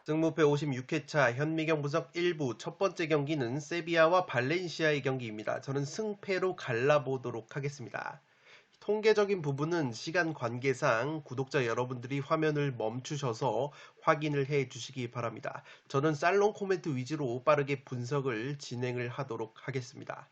승무패 56회차 현미경 분석 1부 첫 번째 경기는 세비야와 발렌시아의 경기입니다. 저는 승패로 갈라보도록 하겠습니다. 통계적인 부분은 시간 관계상 구독자 여러분들이 화면을 멈추셔서 확인을 해 주시기 바랍니다. 저는 살롱 코멘트 위주로 빠르게 분석을 진행을 하도록 하겠습니다.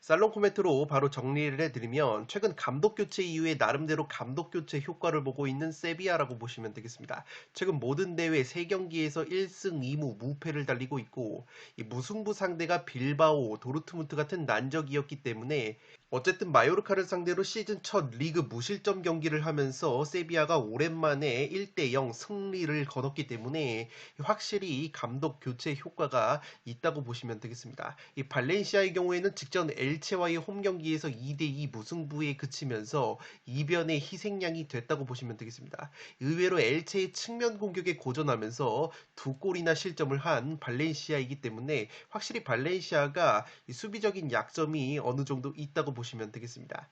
살롱 코멘트로 바로 정리를 해드리면 최근 감독 교체 이후에 나름대로 감독 교체 효과를 보고 있는 세비야라고 보시면 되겠습니다. 최근 모든 대회 3경기에서 1승 2무 무패를 달리고 있고 이 무승부 상대가 빌바오, 도르트문트 같은 난적이었기 때문에 어쨌든 마요르카를 상대로 시즌 첫 리그 무실점 경기를 하면서 세비야가 오랜만에 1대0 승리를 거뒀기 때문에 확실히 감독 교체 효과가 있다고 보시면 되겠습니다. 이 발렌시아의 경우에는 직전 엘체와의 홈 경기에서 2대2 무승부에 그치면서 이변의 희생양이 됐다고 보시면 되겠습니다. 의외로 엘체의 측면 공격에 고전하면서 2골이나 실점을 한 발렌시아이기 때문에 확실히 발렌시아가 수비적인 약점이 어느 정도 있다고 보시면 되겠습니다.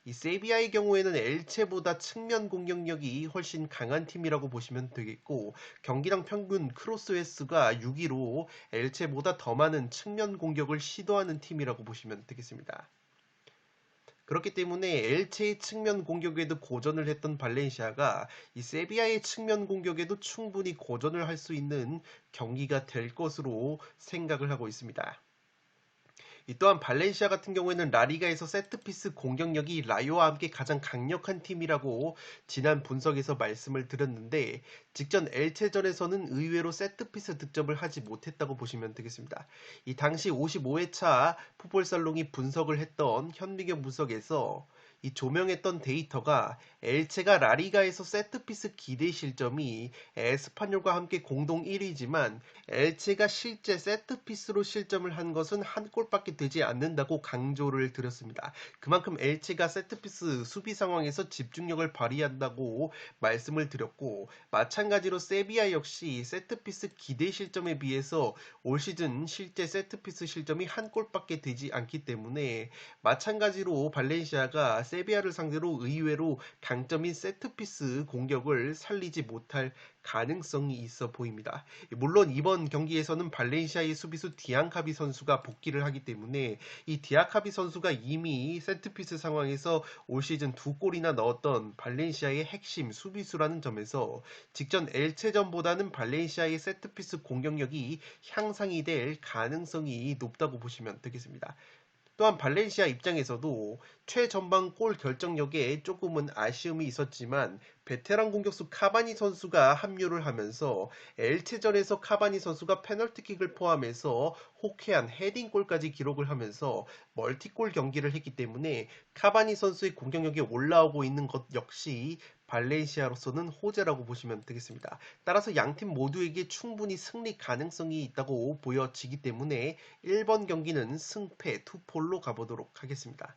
이 세비야의 경우에는 엘체보다 측면 공격력이 훨씬 강한 팀이라고 보시면 되겠고 경기당 평균 크로스 횟수가 6위로 엘체보다 더 많은 측면 공격을 시도하는 팀이라고 보시면 되겠습니다. 그렇기 때문에 엘체의 측면 공격에도 고전을 했던 발렌시아가 이 세비야의 측면 공격에도 충분히 고전을 할 수 있는 경기가 될 것으로 생각을 하고 있습니다. 또한 발렌시아 같은 경우에는 라리가에서 세트피스 공격력이 라요와 함께 가장 강력한 팀이라고 지난 분석에서 말씀을 드렸는데 직전 엘체전에서는 의외로 세트피스 득점을 하지 못했다고 보시면 되겠습니다. 이 당시 55회차 풋볼살롱이 분석을 했던 현미경 분석에서 이 조명했던 데이터가 엘체가 라리가에서 세트피스 기대 실점이 에스파뇰과 함께 공동 1위지만 엘체가 실제 세트피스로 실점을 한 것은 한 골밖에 되지 않는다고 강조를 드렸습니다. 그만큼 엘체가 세트피스 수비 상황에서 집중력을 발휘한다고 말씀을 드렸고 마찬가지로 세비야 역시 세트피스 기대 실점에 비해서 올 시즌 실제 세트피스 실점이 한 골밖에 되지 않기 때문에 마찬가지로 발렌시아가 세비야를 상대로 의외로 강점인 세트피스 공격을 살리지 못할 가능성이 있어 보입니다. 물론 이번 경기에서는 발렌시아의 수비수 디앙카비 선수가 복귀를 하기 때문에 이 디아카비 선수가 이미 세트피스 상황에서 올 시즌 2골이나 넣었던 발렌시아의 핵심 수비수라는 점에서 직전 엘체전보다는 발렌시아의 세트피스 공격력이 향상이 될 가능성이 높다고 보시면 되겠습니다. 또한 발렌시아 입장에서도 최전방 골 결정력에 조금은 아쉬움이 있었지만 베테랑 공격수 카바니 선수가 합류를 하면서 엘체전에서 카바니 선수가 페널티킥을 포함해서 호쾌한 헤딩골까지 기록을 하면서 멀티골 경기를 했기 때문에 카바니 선수의 공격력이 올라오고 있는 것 역시 발렌시아로서는 호재라고 보시면 되겠습니다. 따라서 양팀 모두에게 충분히 승리 가능성이 있다고 보여지기 때문에 1번 경기는 승패 투폴로 가보도록 하겠습니다.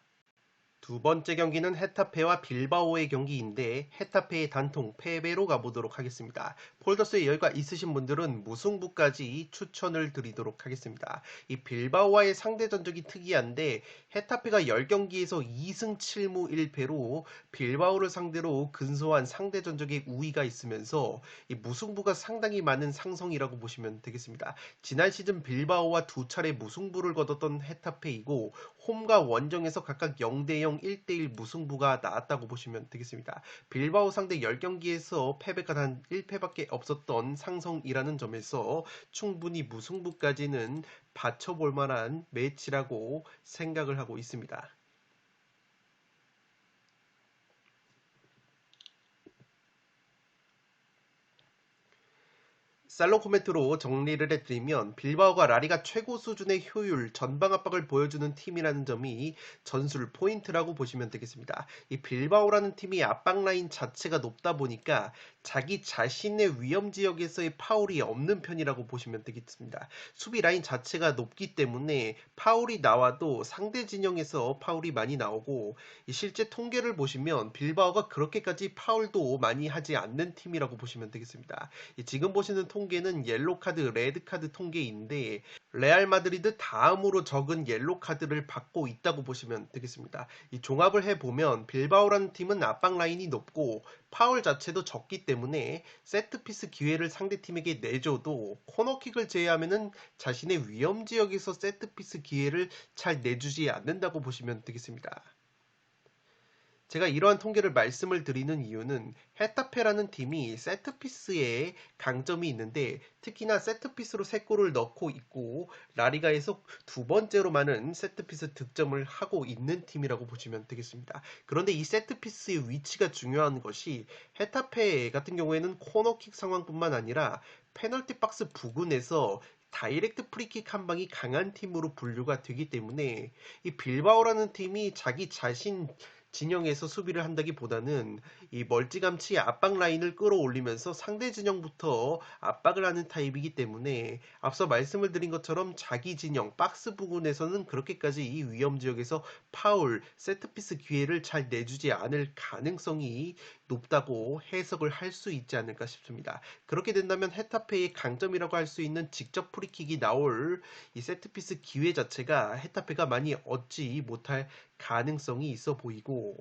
두 번째 경기는 헤타페와 빌바오의 경기인데 헤타페의 단통 패배로 가보도록 하겠습니다. 폴더스에 여유가 있으신 분들은 무승부까지 추천을 드리도록 하겠습니다. 이 빌바오와의 상대 전적이 특이한데 헤타페가 10경기에서 2승 7무 1패로 빌바오를 상대로 근소한 상대 전적의 우위가 있으면서 이 무승부가 상당히 많은 상성이라고 보시면 되겠습니다. 지난 시즌 빌바오와 두 차례 무승부를 거뒀던 헤타페이고 홈과 원정에서 각각 0대0 1대1 무승부가 나왔다고 보시면 되겠습니다. 빌바오 상대 10경기에서 패배가 단 1패밖에 없었던 상성이라는 점에서 충분히 무승부까지는 받쳐볼 만한 매치라고 생각을 하고 있습니다. 살롱 코멘트로 정리를 해드리면 빌바오가 라리가 최고 수준의 효율, 전방 압박을 보여주는 팀이라는 점이 전술 포인트라고 보시면 되겠습니다. 이 빌바오라는 팀이 압박 라인 자체가 높다 보니까 자기 자신의 위험 지역에서의 파울이 없는 편이라고 보시면 되겠습니다. 수비 라인 자체가 높기 때문에 파울이 나와도 상대 진영에서 파울이 많이 나오고 실제 통계를 보시면 빌바오가 그렇게까지 파울도 많이 하지 않는 팀이라고 보시면 되겠습니다. 지금 보시는 통계는 옐로 카드, 레드 카드 통계인데 레알 마드리드 다음으로 적은 옐로 카드를 받고 있다고 보시면 되겠습니다. 이 종합을 해보면 빌바오라는 팀은 압박 라인이 높고 파울 자체도 적기 때문에 세트피스 기회를 상대팀에게 내줘도 코너킥을 제외하면은 자신의 위험 지역에서 세트피스 기회를 잘 내주지 않는다고 보시면 되겠습니다. 제가 이러한 통계를 말씀을 드리는 이유는 헤타페라는 팀이 세트피스에 강점이 있는데 특히나 세트피스로 3골을 넣고 있고 라리가에서 두 번째로 많은 세트피스 득점을 하고 있는 팀이라고 보시면 되겠습니다. 그런데 이 세트피스의 위치가 중요한 것이 헤타페 같은 경우에는 코너킥 상황뿐만 아니라 페널티 박스 부근에서 다이렉트 프리킥 한 방이 강한 팀으로 분류가 되기 때문에 이 빌바오라는 팀이 자기 자신 진영에서 수비를 한다기보다는 이 멀찌감치 압박 라인을 끌어올리면서 상대 진영부터 압박을 하는 타입이기 때문에 앞서 말씀을 드린 것처럼 자기 진영 박스 부근에서는 그렇게까지 이 위험 지역에서 파울, 세트피스 기회를 잘 내주지 않을 가능성이 높다고 해석을 할 수 있지 않을까 싶습니다. 그렇게 된다면 헤타페의 강점이라고 할 수 있는 직접 프리킥이 나올 이 세트피스 기회 자체가 헤타페가 많이 얻지 못할 가능성이 있어 보이고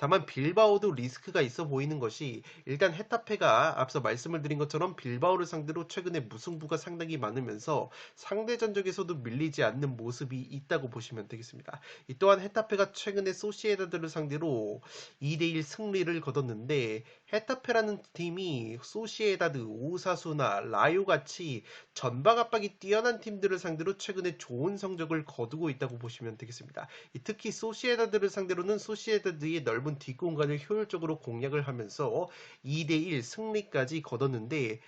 다만 빌바오도 리스크가 있어 보이는 것이 일단 헤타페가 앞서 말씀을 드린 것처럼 빌바오를 상대로 최근에 무승부가 상당히 많으면서 상대 전적에서도 밀리지 않는 모습이 있다고 보시면 되겠습니다. 또한 헤타페가 최근에 소시에다드를 상대로 2대1 승리를 거뒀는데 헤타페라는 팀이 소시에다드, 오사수나 라요 같이 전방 압박이 뛰어난 팀들을 상대로 최근에 좋은 성적을 거두고 있다고 보시면 되겠습니다. 특히 소시에다드를 상대로는 소시에다드의 넓은 뒷공간을 효율적으로 공략을 하면서 2대1 승리까지 거뒀는데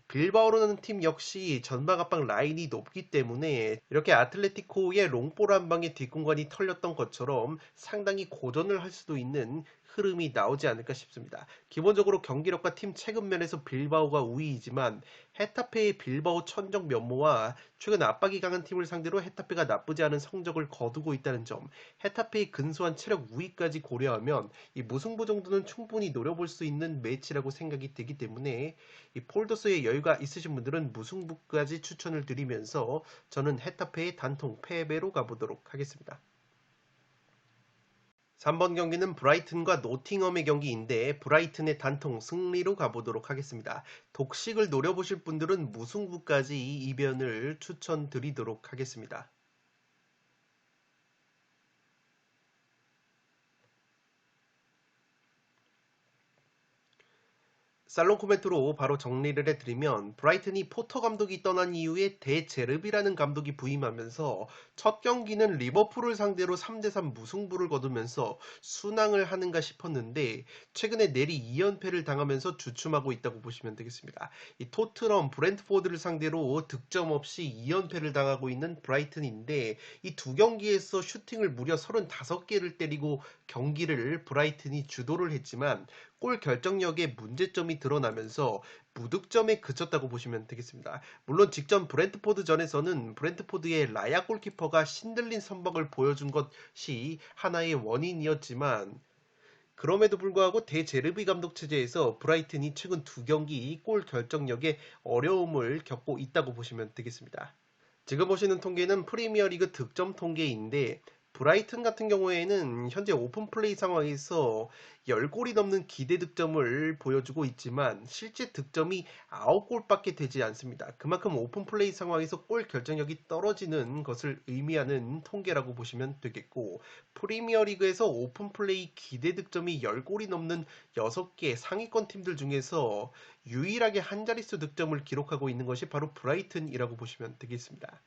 빌바오라는 팀 역시 전방 압박 라인이 높기 때문에 이렇게 아틀레티코의 롱볼 한 방에 뒷공간이 털렸던 것처럼 상당히 고전을 할 수도 있는 흐름이 나오지 않을까 싶습니다. 기본적으로 경기력과 팀 체급 면에서 빌바오가 우위이지만 헤타페의 빌바오 천적 면모와 최근 압박이 강한 팀을 상대로 헤타페가 나쁘지 않은 성적을 거두고 있다는 점, 헤타페의 근소한 체력 우위까지 고려하면 이 무승부 정도는 충분히 노려볼 수 있는 매치라고 생각이 되기 때문에 이 폴더스의 여유가 있으신 분들은 무승부까지 추천을 드리면서 저는 헤타페의 단통 패배로 가보도록 하겠습니다. 3번 경기는 브라이튼과 노팅엄의 경기인데 브라이튼의 단통 승리로 가보도록 하겠습니다. 독식을 노려보실 분들은 무승부까지 이변을 추천드리도록 하겠습니다. 살롱 코멘트로 바로 정리를 해드리면 브라이튼이 포터 감독이 떠난 이후에 데제르비라는 감독이 부임하면서 첫 경기는 리버풀을 상대로 3대3 무승부를 거두면서 순항을 하는가 싶었는데 최근에 내리 2연패를 당하면서 주춤하고 있다고 보시면 되겠습니다. 이 토트넘, 브렌트포드를 상대로 득점 없이 2연패를 당하고 있는 브라이튼인데 이 두 경기에서 슈팅을 무려 35개를 때리고 경기를 브라이튼이 주도를 했지만 골 결정력에 문제점이 드러나면서 무득점에 그쳤다고 보시면 되겠습니다. 물론 직전 브렌트포드전에서는 브렌트포드의 라야 골키퍼가 신들린 선방을 보여준 것이 하나의 원인이었지만 그럼에도 불구하고 데제르비 감독 체제에서 브라이튼이 최근 두 경기 골 결정력에 어려움을 겪고 있다고 보시면 되겠습니다. 지금 보시는 통계는 프리미어리그 득점 통계인데 브라이튼 같은 경우에는 현재 오픈 플레이 상황에서 10골이 넘는 기대 득점을 보여주고 있지만 실제 득점이 9골밖에 되지 않습니다. 그만큼 오픈 플레이 상황에서 골 결정력이 떨어지는 것을 의미하는 통계라고 보시면 되겠고 프리미어리그에서 오픈 플레이 기대 득점이 10골이 넘는 6개 상위권 팀들 중에서 유일하게 한 자릿수 득점을 기록하고 있는 것이 바로 브라이튼이라고 보시면 되겠습니다.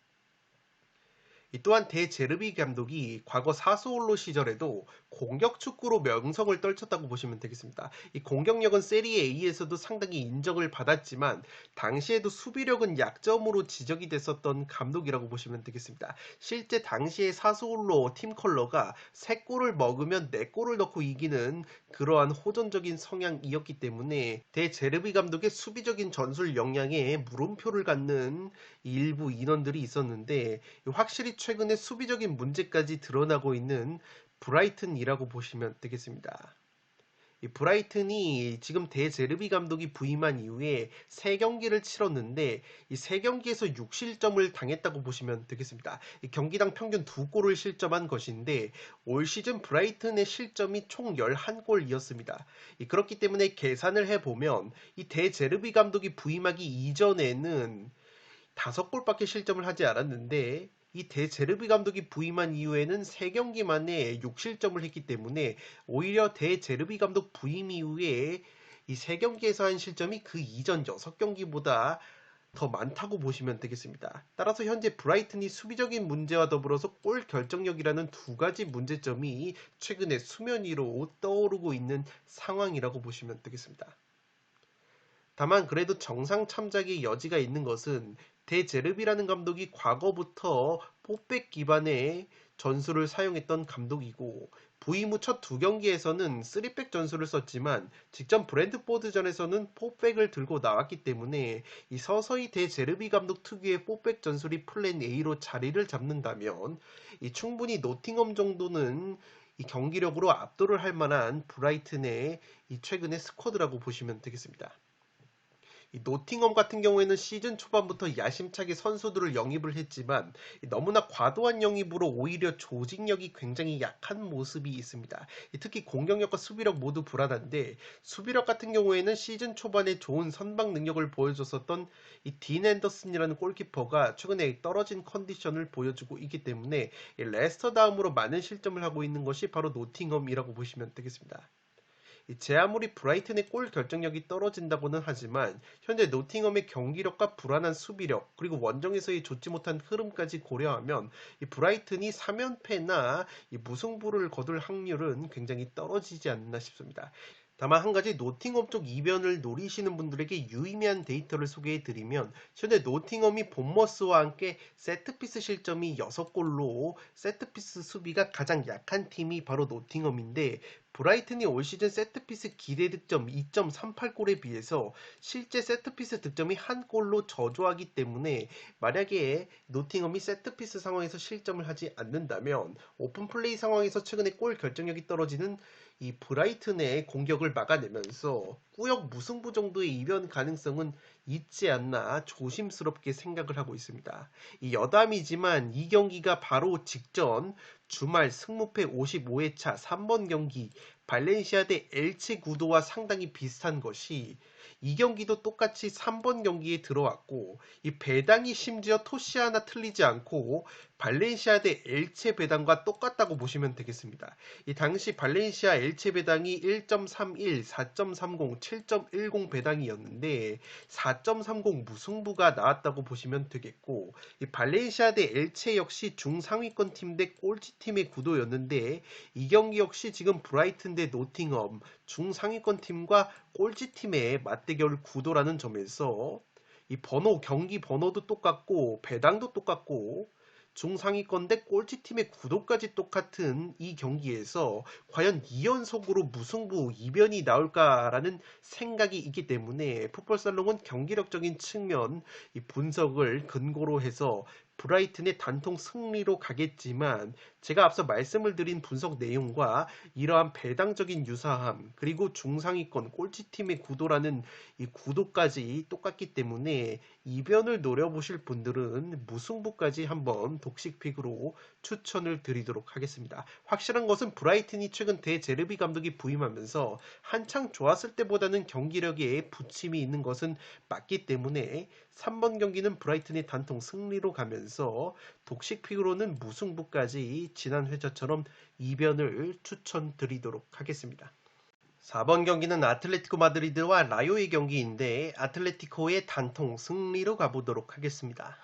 또한 데제르비 감독이 과거 사스올로 시절에도 공격 축구로 명성을 떨쳤다고 보시면 되겠습니다. 이 공격력은 세리에 A에서도 상당히 인정을 받았지만 당시에도 수비력은 약점으로 지적이 됐었던 감독이라고 보시면 되겠습니다. 실제 당시에 사소울로 팀 컬러가 3골을 먹으면 4골을 넣고 이기는 그러한 호전적인 성향이었기 때문에 데제르비 감독의 수비적인 전술 역량에 물음표를 갖는 일부 인원들이 있었는데 확실히 최근에 수비적인 문제까지 드러나고 있는 브라이튼이라고 보시면 되겠습니다. 이 브라이튼이 지금 데제르비 감독이 부임한 이후에 3경기를 치렀는데 이 3경기에서 6실점을 당했다고 보시면 되겠습니다. 이 경기당 평균 2골을 실점한 것인데 올 시즌 브라이튼의 실점이 총 11골이었습니다. 그렇기 때문에 계산을 해보면 이 데제르비 감독이 부임하기 이전에는 5골밖에 실점을 하지 않았는데 이 데제르비 감독이 부임한 이후에는 3경기 만에 6실점을 했기 때문에 오히려 데제르비 감독 부임 이후에 이 3경기에서 한 실점이 그 이전 6경기보다 더 많다고 보시면 되겠습니다. 따라서 현재 브라이튼이 수비적인 문제와 더불어서 골 결정력이라는 2가지 문제점이 최근에 수면 위로 떠오르고 있는 상황이라고 보시면 되겠습니다. 다만 그래도 정상 참작의 여지가 있는 것은 데제르비라는 감독이 과거부터 포백 기반의 전술을 사용했던 감독이고 부임 후 첫 2경기에서는 3백 전술을 썼지만 직전 브랜트포드전에서는 포백을 들고 나왔기 때문에 이 서서히 데제르비 감독 특유의 포백 전술이 플랜 A로 자리를 잡는다면 이 충분히 노팅엄 정도는 이 경기력으로 압도를 할 만한 브라이튼의 이 최근의 스쿼드라고 보시면 되겠습니다. 이 노팅엄 같은 경우에는 시즌 초반부터 야심차게 선수들을 영입을 했지만 너무나 과도한 영입으로 오히려 조직력이 굉장히 약한 모습이 있습니다. 특히 공격력과 수비력 모두 불안한데 수비력 같은 경우에는 시즌 초반에 좋은 선방 능력을 보여줬었던 이 딘 앤더슨이라는 골키퍼가 최근에 떨어진 컨디션을 보여주고 있기 때문에 레스터 다음으로 많은 실점을 하고 있는 것이 바로 노팅엄이라고 보시면 되겠습니다. 제 아무리 브라이튼의 골 결정력이 떨어진다고는 하지만 현재 노팅엄의 경기력과 불안한 수비력 그리고 원정에서의 좋지 못한 흐름까지 고려하면 이 브라이튼이 3연패나 이 무승부를 거둘 확률은 굉장히 떨어지지 않나 싶습니다. 다만 한 가지 노팅엄 쪽 이변을 노리시는 분들에게 유의미한 데이터를 소개해드리면 현재 노팅엄이 본머스와 함께 세트피스 실점이 6골로 세트피스 수비가 가장 약한 팀이 바로 노팅엄인데 브라이튼이 올 시즌 세트피스 기대 득점 2.38골에 비해서 실제 세트피스 득점이 1골로 저조하기 때문에 만약에 노팅엄이 세트피스 상황에서 실점을 하지 않는다면 오픈플레이 상황에서 최근에 골 결정력이 떨어지는 이 브라이튼의 공격을 막아내면서 꾸역 무승부 정도의 이변 가능성은 있지 않나 조심스럽게 생각을 하고 있습니다. 이 여담이지만 이 경기가 바로 직전 주말 승무패 55회차 3번 경기 발렌시아 대 엘체 구도와 상당히 비슷한 것이 이 경기도 똑같이 3번 경기에 들어왔고 이 배당이 심지어 토시 하나 틀리지 않고 발렌시아 대 엘체 배당과 똑같다고 보시면 되겠습니다. 이 당시 발렌시아 엘체 배당이 1.31, 4.30, 7.10 배당이었는데 4.30 무승부가 나왔다고 보시면 되겠고 이 발렌시아 대 엘체 역시 중상위권 팀 대 꼴찌팀의 구도였는데 이 경기 역시 지금 브라이튼 대 노팅엄 중상위권 팀과 꼴찌팀의 맞대결 구도라는 점에서 이 경기 번호도 똑같고 배당도 똑같고 중상위권 대 꼴찌팀의 구도까지 똑같은 이 경기에서 과연 2연속으로 무승부 이변이 나올까라는 생각이 있기 때문에 풋볼살롱은 경기력적인 측면 이 분석을 근거로 해서 브라이튼의 단통 승리로 가겠지만 제가 앞서 말씀을 드린 분석 내용과 이러한 배당적인 유사함 그리고 중상위권 꼴찌팀의 구도라는 이 구도까지 똑같기 때문에 이변을 노려보실 분들은 무승부까지 한번 독식픽으로 추천을 드리도록 하겠습니다. 확실한 것은 브라이튼이 최근 데제르비 감독이 부임하면서 한창 좋았을 때보다는 경기력에 부침이 있는 것은 맞기 때문에 3번 경기는 브라이튼의 단통 승리로 가면서 독식픽으로는 무승부까지 지난 회차처럼 이변을 추천드리도록 하겠습니다. 4번 경기는 아틀레티코 마드리드와 라요의 경기인데 아틀레티코의 단통 승리로 가보도록 하겠습니다.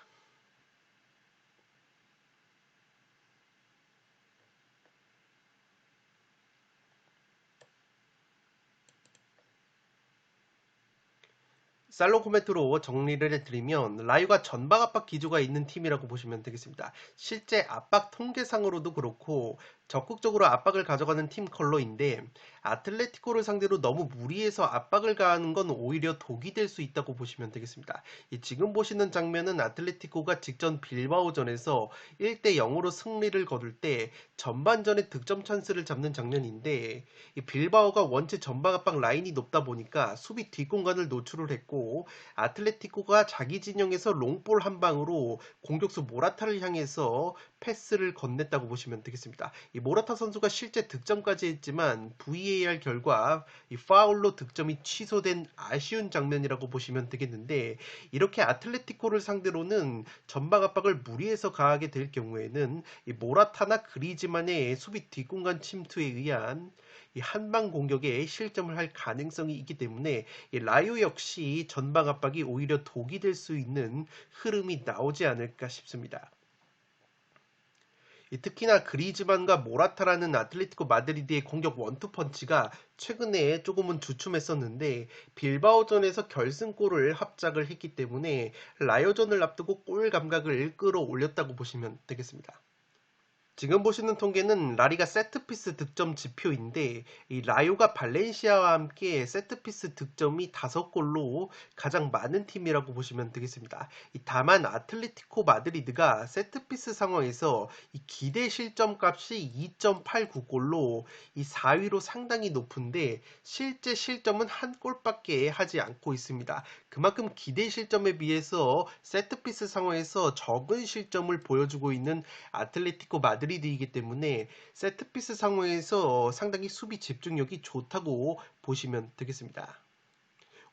살롱 코멘트로 정리를 해드리면 라유가 전방 압박 기조가 있는 팀이라고 보시면 되겠습니다. 실제 압박 통계상으로도 그렇고 적극적으로 압박을 가져가는 팀 컬러인데 아틀레티코를 상대로 너무 무리해서 압박을 가하는 건 오히려 독이 될 수 있다고 보시면 되겠습니다. 지금 보시는 장면은 아틀레티코가 직전 빌바오전에서 1대 0으로 승리를 거둘 때 전반전에 득점 찬스를 잡는 장면인데 이 빌바오가 원체 전방 압박 라인이 높다 보니까 수비 뒷공간을 노출을 했고 아틀레티코가 자기 진영에서 롱볼 한 방으로 공격수 모라타를 향해서 패스를 건넸다고 보시면 되겠습니다. 이 모라타 선수가 실제 득점까지 했지만 VAR 결과 이 파울로 득점이 취소된 아쉬운 장면이라고 보시면 되겠는데 이렇게 아틀레티코를 상대로는 전방 압박을 무리해서 가하게 될 경우에는 이 모라타나 그리즈만의 수비 뒷공간 침투에 의한 이 한방 공격에 실점을 할 가능성이 있기 때문에 이 라요 역시 전방 압박이 오히려 독이 될 수 있는 흐름이 나오지 않을까 싶습니다. 특히나 그리즈만과 모라타라는 아틀레티코 마드리드의 공격 원투펀치가 최근에 조금은 주춤했었는데 빌바오전에서 결승골을 합작을 했기 때문에 라요전을 앞두고 골 감각을 끌어올렸다고 보시면 되겠습니다. 지금 보시는 통계는 라리가 세트피스 득점 지표인데 이 라요가 발렌시아와 함께 세트피스 득점이 5골로 가장 많은 팀이라고 보시면 되겠습니다. 다만 아틀레티코 마드리드가 세트피스 상황에서 이 기대 실점 값이 2.89골로 이 4위로 상당히 높은데 실제 실점은 한 골밖에 하지 않고 있습니다. 그만큼 기대 실점에 비해서 세트피스 상황에서 적은 실점을 보여주고 있는 아틀레티코 마드리드이기 때문에 세트피스 상황에서 상당히 수비 집중력이 좋다고 보시면 되겠습니다.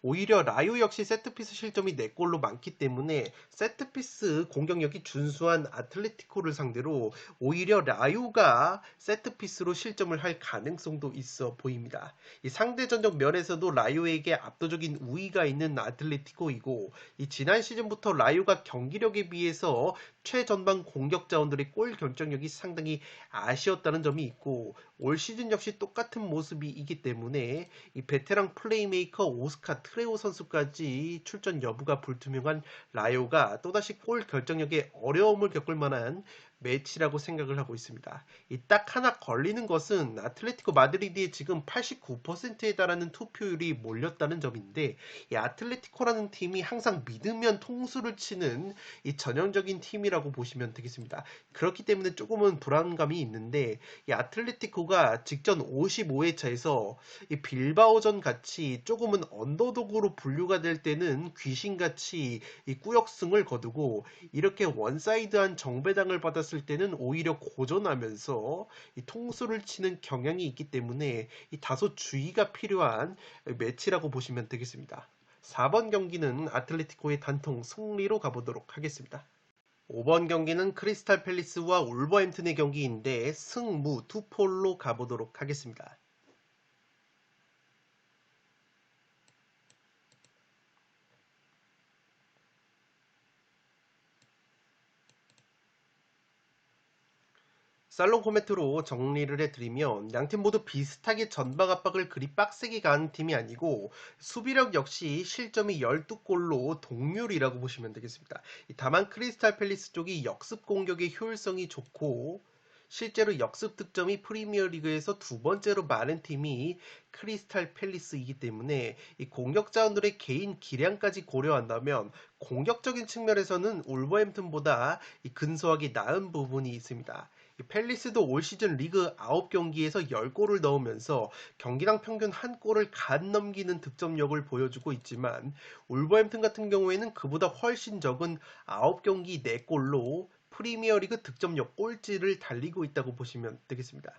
오히려 라요 역시 세트피스 실점이 4골로 많기 때문에 세트피스 공격력이 준수한 아틀레티코를 상대로 오히려 라요가 세트피스로 실점을 할 가능성도 있어 보입니다. 이 상대전적 면에서도 라요에게 압도적인 우위가 있는 아틀레티코이고 이 지난 시즌부터 라요가 경기력에 비해서 최전방 공격 자원들의 골 결정력이 상당히 아쉬웠다는 점이 있고 올 시즌 역시 똑같은 모습이기 때문에 이 베테랑 플레이메이커 오스카 트레오 선수까지 출전 여부가 불투명한 라요가 또다시 골 결정력에 어려움을 겪을 만한 매치라고 생각을 하고 있습니다. 딱 하나 걸리는 것은 아틀레티코 마드리드의 지금 89%에 달하는 투표율이 몰렸다는 점인데 이 아틀레티코라는 팀이 항상 믿으면 통수를 치는 이 전형적인 팀이라고 보시면 되겠습니다. 그렇기 때문에 조금은 불안감이 있는데 이 아틀레티코가 직전 55회차에서 이 빌바오전 같이 조금은 언더독으로 분류가 될 때는 귀신같이 이 꾸역승을 거두고 이렇게 원사이드한 정배당을 받았을 때는 오히려 고전하면서 이 통수를 치는 경향이 있기 때문에 이 다소 주의가 필요한 매치라고 보시면 되겠습니다. 4번 경기는 아틀레티코의 단통 승리로 가보도록 하겠습니다. 5번 경기는 크리스탈 팰리스와 울버햄튼의 경기인데 승무 투폴로 가보도록 하겠습니다. 살롱 코멘트로 정리를 해드리면 양팀 모두 비슷하게 전방 압박을 그리 빡세게 가는 팀이 아니고 수비력 역시 실점이 12골로 동률이라고 보시면 되겠습니다. 다만 크리스탈 팰리스 쪽이 역습 공격의 효율성이 좋고 실제로 역습 득점이 프리미어리그에서 두 번째로 많은 팀이 크리스탈 팰리스이기 때문에 이 공격 자원들의 개인 기량까지 고려한다면 공격적인 측면에서는 울버햄튼보다 근소하게 나은 부분이 있습니다. 팰리스도 올 시즌 리그 9경기에서 10골을 넣으면서 경기당 평균 1골을 간 넘기는 득점력을 보여주고 있지만 울버햄튼 같은 경우에는 그보다 훨씬 적은 9경기 4골로 프리미어리그 득점력 꼴찌를 달리고 있다고 보시면 되겠습니다.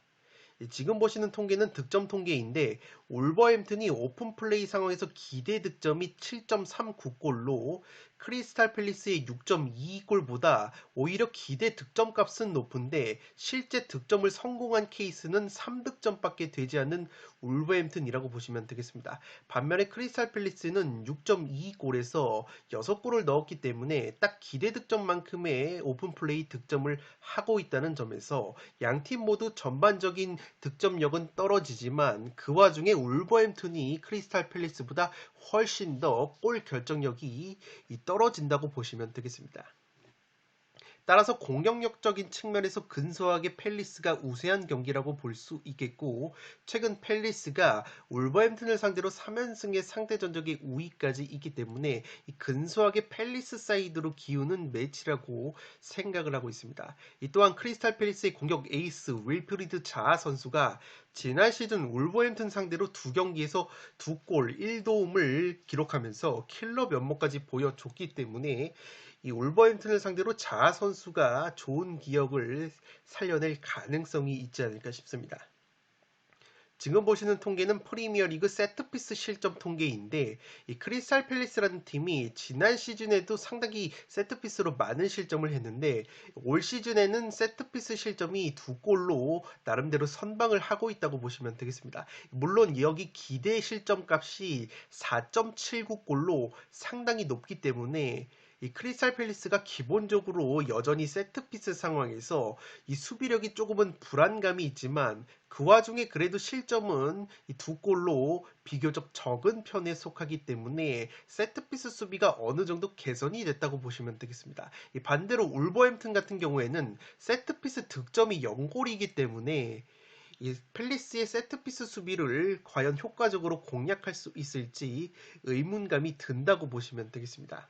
지금 보시는 통계는 득점 통계인데 울버햄튼이 오픈플레이 상황에서 기대 득점이 7.39골로 크리스탈 팰리스의 6.22골보다 오히려 기대 득점값은 높은데 실제 득점을 성공한 케이스는 3득점밖에 되지 않는 울버햄튼이라고 보시면 되겠습니다. 반면에 크리스탈 팰리스는 6.22골에서 6골을 넣었기 때문에 딱 기대 득점만큼의 오픈플레이 득점을 하고 있다는 점에서 양팀 모두 전반적인 득점력은 떨어지지만 그 와중에 울버햄튼이 크리스탈 팰리스보다 훨씬 더 골 결정력이 떨어진다고 보시면 되겠습니다. 따라서 공격력적인 측면에서 근소하게 팰리스가 우세한 경기라고 볼 수 있겠고, 최근 팰리스가 울버햄튼을 상대로 3연승의 상대 전적의 우위까지 있기 때문에 근소하게 팰리스 사이드로 기우는 매치라고 생각을 하고 있습니다. 이 또한 크리스탈 팰리스의 공격 에이스 윌프리드 자아 선수가 지난 시즌 울버햄튼 상대로 2경기에서 2골 1도움을 기록하면서 킬러 면모까지 보여줬기 때문에 이 울버햄튼을 상대로 자아 선수가 좋은 기억을 살려낼 가능성이 있지 않을까 싶습니다. 지금 보시는 통계는 프리미어리그 세트피스 실점 통계인데, 이 크리스탈 팰리스라는 팀이 지난 시즌에도 상당히 세트피스로 많은 실점을 했는데, 올 시즌에는 세트피스 실점이 2골로 나름대로 선방을 하고 있다고 보시면 되겠습니다. 물론 여기 기대 실점 값이 4.79골로 상당히 높기 때문에 이 크리스탈 팰리스가 기본적으로 여전히 세트피스 상황에서 이 수비력이 조금은 불안감이 있지만, 그 와중에 그래도 실점은 이 2골로 비교적 적은 편에 속하기 때문에 세트피스 수비가 어느 정도 개선이 됐다고 보시면 되겠습니다. 이 반대로 울버햄튼 같은 경우에는 세트피스 득점이 0골이기 때문에 이 팰리스의 세트피스 수비를 과연 효과적으로 공략할 수 있을지 의문감이 든다고 보시면 되겠습니다.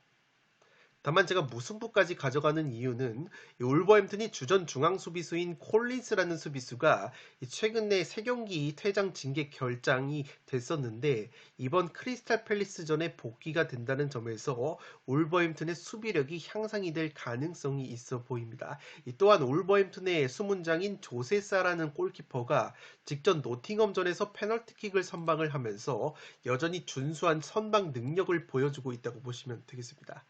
다만 제가 무승부까지 가져가는 이유는 이 울버햄튼이 주전 중앙 수비수인 콜린스라는 수비수가 최근에 3경기 퇴장 징계 결장이 됐었는데, 이번 크리스탈 팰리스전에 복귀가 된다는 점에서 울버햄튼의 수비력이 향상이 될 가능성이 있어 보입니다. 또한 울버햄튼의 수문장인 조세사라는 골키퍼가 직전 노팅엄전에서 페널티킥을 선방을 하면서 여전히 준수한 선방 능력을 보여주고 있다고 보시면 되겠습니다.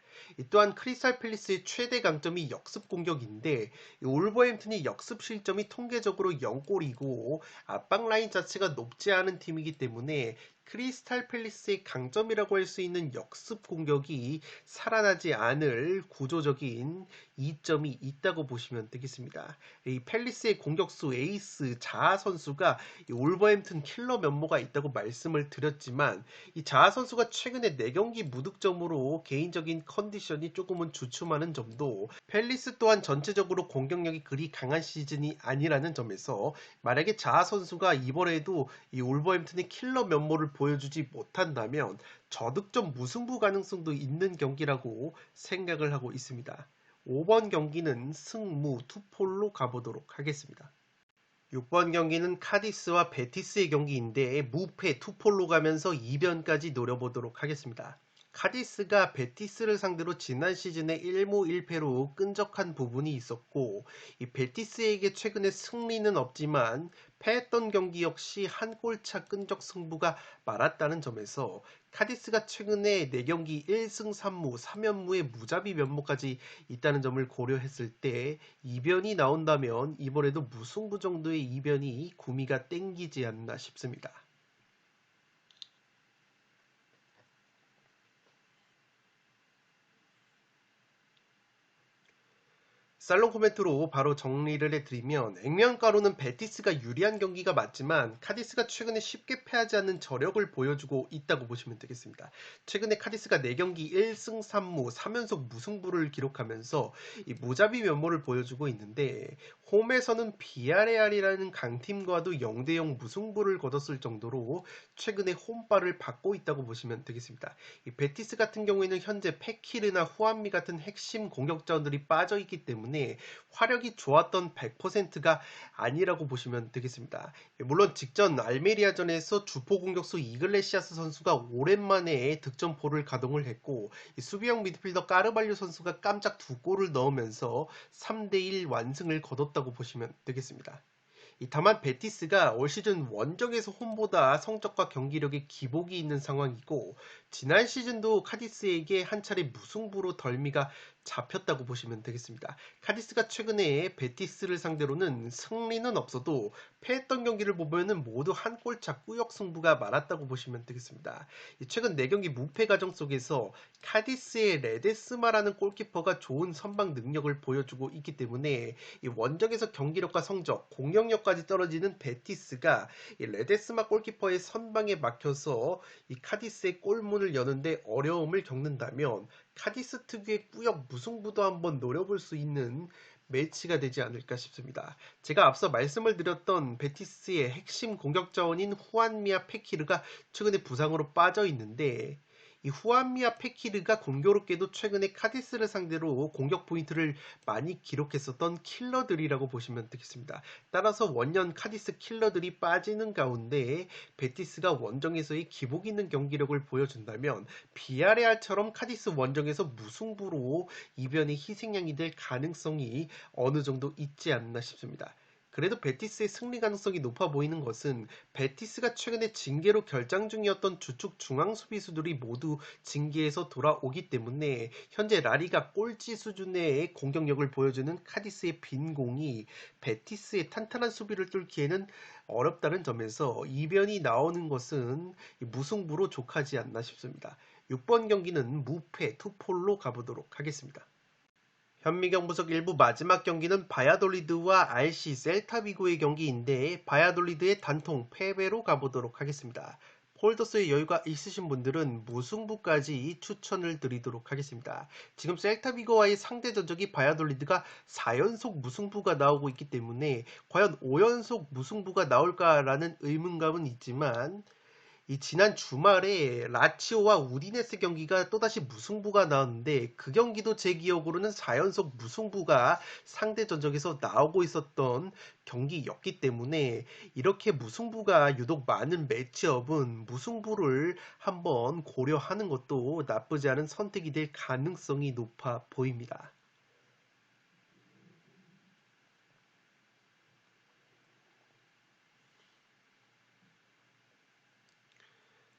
또한 크리스탈 팰리스의 최대 강점이 역습 공격인데, 울버햄튼이 역습 실점이 통계적으로 0골이고 압박 라인 자체가 높지 않은 팀이기 때문에 크리스탈 팰리스의 강점이라고 할 수 있는 역습 공격이 살아나지 않을 구조적인 이점이 있다고 보시면 되겠습니다. 이 팰리스의 공격수 에이스 자아 선수가 울버햄튼 킬러 면모가 있다고 말씀을 드렸지만, 이 자아 선수가 최근에 4경기 무득점으로 개인적인 컨디션이 조금은 주춤하는 점도, 팰리스 또한 전체적으로 공격력이 그리 강한 시즌이 아니라는 점에서 만약에 자아 선수가 이번에도 이 울버햄튼의 킬러 면모를 보여주지 못한다면 저득점 무승부 가능성도 있는 경기라고 생각을 하고 있습니다. 5번 경기는 승무 투폴로 가보도록 하겠습니다. 6번 경기는 카디스와 베티스의 경기인데 무패 투폴로 가면서 2변까지 노려보도록 하겠습니다. 카디스가 베티스를 상대로 지난 시즌에 1무 1패로 끈적한 부분이 있었고, 이 베티스에게 최근에 승리는 없지만 패했던 경기 역시 한 골차 끈적 승부가 많았다는 점에서 카디스가 최근에 4경기 1승 3무 3연무의 무자비 면모까지 있다는 점을 고려했을 때 2변이 나온다면 이번에도 무승부 정도의 2변이 구미가 땡기지 않나 싶습니다. 살롱 코멘트로 바로 정리를 해드리면, 액면가로는 베티스가 유리한 경기가 맞지만 카디스가 최근에 쉽게 패하지 않는 저력을 보여주고 있다고 보시면 되겠습니다. 최근에 카디스가 4경기 1승 3무 3연속 무승부를 기록하면서 이 무자비 면모를 보여주고 있는데, 홈에서는 비아레알이라는 강팀과도 0대0 무승부를 거뒀을 정도로 최근에 홈발을 받고 있다고 보시면 되겠습니다. 이 베티스 같은 경우에는 현재 페키르나 후안미 같은 핵심 공격자들이 빠져있기 때문에 화력이 좋았던 100%가 아니라고 보시면 되겠습니다. 물론 직전 알메리아전에서 주포 공격수 이글레시아스 선수가 오랜만에 득점포를 가동을 했고, 수비형 미드필더 까르발류 선수가 깜짝 2골을 넣으면서 3대1 완승을 거뒀다고 보시면 되겠습니다. 다만 베티스가 올 시즌 원정에서 홈보다 성적과 경기력에 기복이 있는 상황이고, 지난 시즌도 카디스에게 한 차례 무승부로 덜미가 잡혔다고 보시면 되겠습니다. 카디스가 최근에 베티스를 상대로는 승리는 없어도 패했던 경기를 보면은 모두 한 골차 꾸역 승부가 많았다고 보시면 되겠습니다. 최근 4경기 무패 과정 속에서 카디스의 레데스마라는 골키퍼가 좋은 선방 능력을 보여주고 있기 때문에 이 원정에서 경기력과 성적, 공격력까지 떨어지는 베티스가 이 레데스마 골키퍼의 선방에 막혀서 이 카디스의 골문을 여는데 어려움을 겪는다면 카디스 특유의 꾸역 무승부도 한번 노려볼 수 있는 매치가 되지 않을까 싶습니다. 제가 앞서 말씀을 드렸던 베티스의 핵심 공격 자원인 후안미아 페키르가 최근에 부상으로 빠져 있는데 이 후안미아 페키르가 공교롭게도 최근에 카디스를 상대로 공격 포인트를 많이 기록했었던 킬러들이라고 보시면 되겠습니다. 따라서 원년 카디스 킬러들이 빠지는 가운데 베티스가 원정에서의 기복 있는 경기력을 보여준다면 비아레알처럼 카디스 원정에서 무승부로 이변의 희생양이 될 가능성이 어느 정도 있지 않나 싶습니다. 그래도 베티스의 승리 가능성이 높아 보이는 것은 베티스가 최근에 징계로 결장 중이었던 주축 중앙 수비수들이 모두 징계에서 돌아오기 때문에 현재 라리가 꼴찌 수준의 공격력을 보여주는 카디스의 빈 공이 베티스의 탄탄한 수비를 뚫기에는 어렵다는 점에서 이변이 나오는 것은 무승부로 족하지 않나 싶습니다. 6번 경기는 무패 투폴로 가보도록 하겠습니다. 현미경 분석 일부 마지막 경기는 바야돌리드와 RC 셀타비고의 경기인데 바야돌리드의 단통 패배로 가보도록 하겠습니다. 폴더스의 여유가 있으신 분들은 무승부까지 추천을 드리도록 하겠습니다. 지금 셀타비고와의 상대 전적이 바야돌리드가 4연속 무승부가 나오고 있기 때문에 과연 5연속 무승부가 나올까라는 의문감은 있지만 이 지난 주말에 라치오와 우디네스 경기가 또다시 무승부가 나왔는데 그 경기도 제 기억으로는 4연속 무승부가 상대 전적에서 나오고 있었던 경기였기 때문에 이렇게 무승부가 유독 많은 매치업은 무승부를 한번 고려하는 것도 나쁘지 않은 선택이 될 가능성이 높아 보입니다.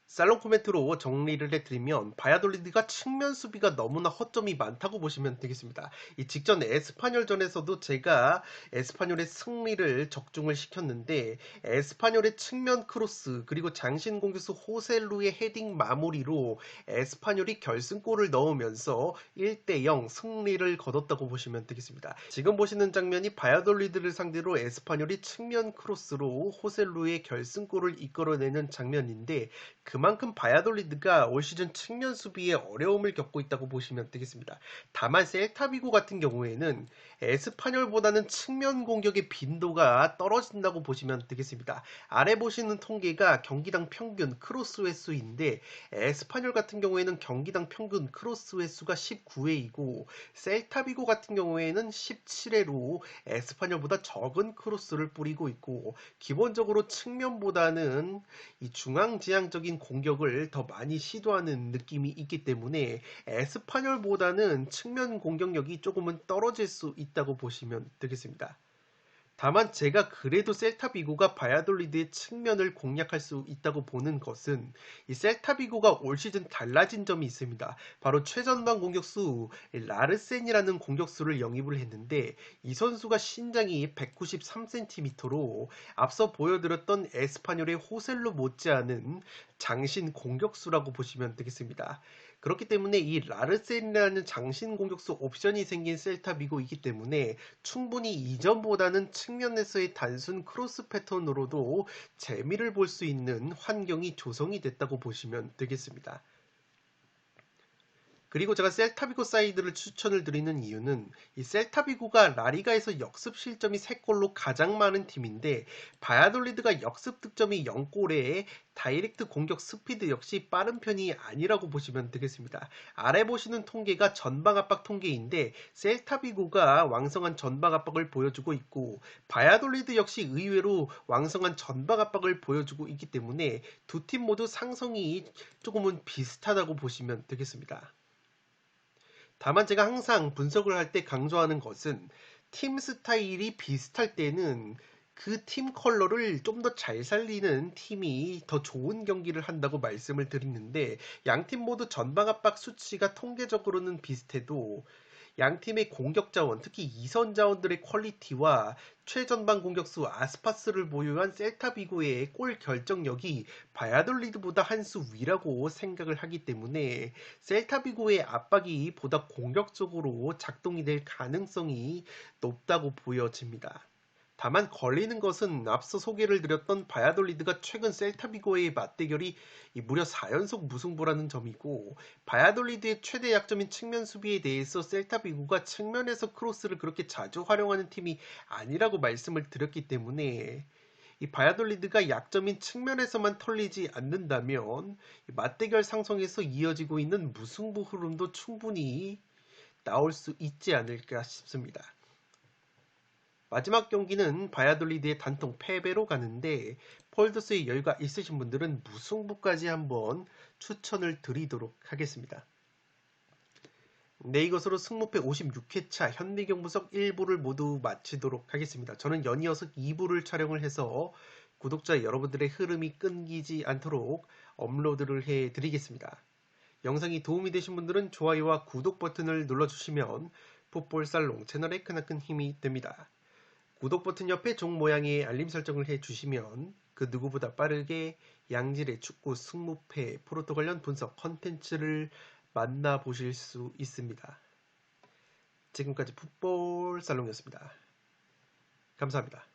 살롱 코멘트로 정리를 해드리면 바야돌리드가 측면 수비가 너무나 허점이 많다고 보시면 되겠습니다. 이 직전 에스파뇰전에서도 제가 에스파뇰의 승리를 적중을 시켰는데 에스파뇰의 측면 크로스 그리고 장신 공격수 호셀루의 헤딩 마무리로 에스파뇰이 결승골을 넣으면서 1대0 승리를 거뒀다고 보시면 되겠습니다. 지금 보시는 장면이 바야돌리드를 상대로 에스파뇰이 측면 크로스로 호셀루의 결승골을 이끌어내는 장면인데 그만큼 바야돌리드가 올 시즌 측면 수비에 어려움을 겪고 있다고 보시면 되겠습니다. 다만 셀타비고 같은 경우에는 에스파뇰보다는 측면 공격의 빈도가 떨어진다고 보시면 되겠습니다. 아래 보시는 통계가 경기당 평균 크로스 횟수인데 에스파뇰 같은 경우에는 경기당 평균 크로스 횟수가 19회이고 셀타비고 같은 경우에는 17회로 에스파뇰보다 적은 크로스를 뿌리고 있고 기본적으로 측면보다는 이 중앙지향적인 공격을 더 많이 시도하는 느낌이 있기 때문에 에스파뇰보다는 측면 공격력이 조금은 떨어질 수 있다고 보시면 되겠습니다. 다만 제가 그래도 셀타비고가 바야돌리드의 측면을 공략할 수 있다고 보는 것은 이 셀타비고가 올 시즌 달라진 점이 있습니다. 바로 최전방 공격수 라르센이라는 공격수를 영입을 했는데 이 선수가 신장이 193cm로 앞서 보여드렸던 에스파뇰의 호셀로 못지않은 장신 공격수라고 보시면 되겠습니다. 그렇기 때문에 이 라르센이라는 장신 공격수 옵션이 생긴 셀타비고이기 때문에 충분히 이전보다는 측면에서의 단순 크로스 패턴으로도 재미를 볼 수 있는 환경이 조성이 됐다고 보시면 되겠습니다. 그리고 제가 셀타비고 사이드를 추천을 드리는 이유는 이 셀타비고가 라리가에서 역습 실점이 3골로 가장 많은 팀인데 바야돌리드가 역습 득점이 0골에 다이렉트 공격 스피드 역시 빠른 편이 아니라고 보시면 되겠습니다. 아래 보시는 통계가 전방 압박 통계인데 셀타비고가 왕성한 전방 압박을 보여주고 있고 바야돌리드 역시 의외로 왕성한 전방 압박을 보여주고 있기 때문에 두 팀 모두 상성이 조금은 비슷하다고 보시면 되겠습니다. 다만 제가 항상 분석을 할 때 강조하는 것은 팀 스타일이 비슷할 때는 그 팀 컬러를 좀 더 잘 살리는 팀이 더 좋은 경기를 한다고 말씀을 드리는데 양 팀 모두 전방 압박 수치가 통계적으로는 비슷해도 양 팀의 공격 자원, 특히 이선 자원들의 퀄리티와 최전방 공격수 아스파스를 보유한 셀타비고의 골 결정력이 바야돌리드보다 한 수 위라고 생각을 하기 때문에 셀타비고의 압박이 보다 공격적으로 작동이 될 가능성이 높다고 보여집니다. 다만 걸리는 것은 앞서 소개를 드렸던 바야돌리드가 최근 셀타비고의 맞대결이 무려 4연속 무승부라는 점이고, 바야돌리드의 최대 약점인 측면 수비에 대해서 셀타비고가 측면에서 크로스를 그렇게 자주 활용하는 팀이 아니라고 말씀을 드렸기 때문에 이 바야돌리드가 약점인 측면에서만 털리지 않는다면 맞대결 상성에서 이어지고 있는 무승부 흐름도 충분히 나올 수 있지 않을까 싶습니다. 마지막 경기는 바야돌리드의 단통 패배로 가는데, 폴더스의 여유가 있으신 분들은 무승부까지 한번 추천을 드리도록 하겠습니다. 네, 이것으로 승무패 56회차 현미경분석 1부를 모두 마치도록 하겠습니다. 저는 연이어서 2부를 촬영을 해서 구독자 여러분들의 흐름이 끊기지 않도록 업로드를 해드리겠습니다. 영상이 도움이 되신 분들은 좋아요와 구독 버튼을 눌러주시면 풋볼살롱 채널에 크나큰 힘이 됩니다. 구독 버튼 옆에 종 모양의 알림 설정을 해주시면 그 누구보다 빠르게 양질의 축구 승무패 프로토 관련 분석 컨텐츠를 만나보실 수 있습니다. 지금까지 풋볼살롱이었습니다. 감사합니다.